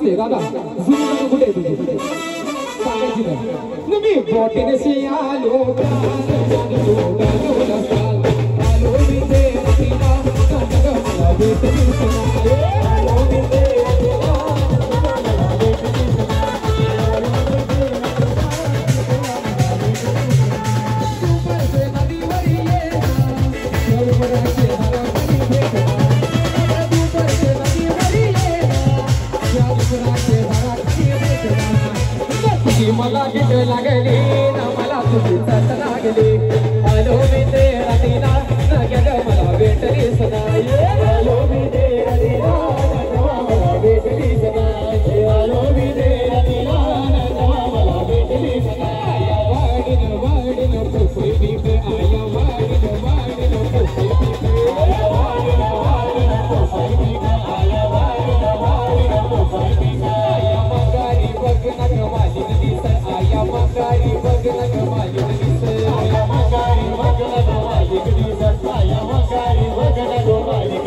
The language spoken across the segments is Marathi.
नसते दादा जुनी कुठे तुझी सांगायची नाही मी बोटीने शियालो आलो मी ते रतीला मला भेटली आलो मी ते मला गीत लागली ना मला तुझी चट लागली आलो मी ते रतीला न गेलं मला भेटली सदाई आलो मी ते रतीला मला भेटली सदाई आलो मी ते रतीला मला भेटली सदाई वाडीन वाडीन पुसरी पीप आया वाडीन वाडीन पुसरी पीप आया वाडीन वाडीन पुसरी पीप आया वाडीन वाडीन पुसरी पीप आया मगारी बघना कमाली आया मगारी बघना कमाली आया मगारी बघना कमाली आया मगारी बघना कमाली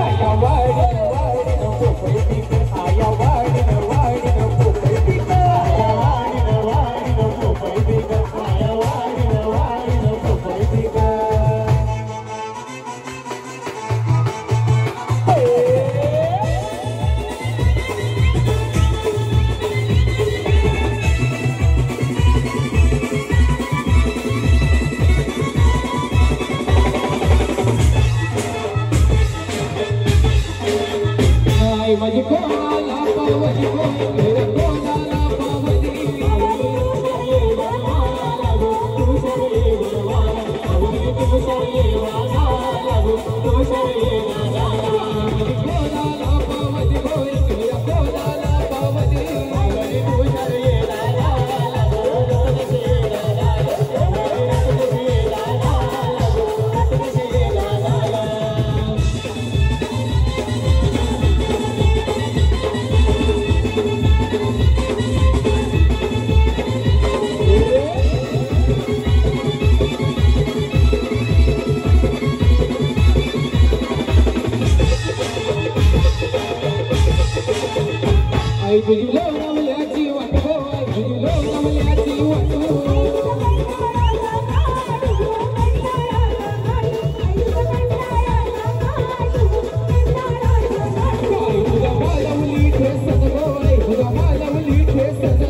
आया वाडीन वाडीन पुसरी पीप आया वाडीन वाडीन पुसरी पीप आया वाडीन वाडीन पुसरी पीप आया वाडीन वाडीन पुसरी पीप माझी कोणाला पावली कोणाला पावली आई तुझी रमल्याची वाट हो आई तुझी रमल्याची वाट आई तुझा मालवली ठेसत गो आई तुझा मालवली ठेसत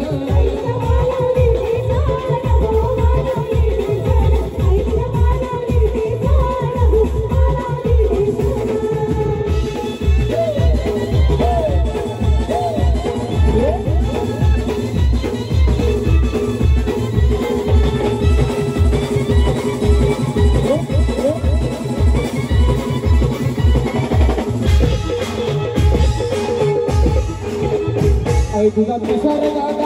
आई तुझा पिसारा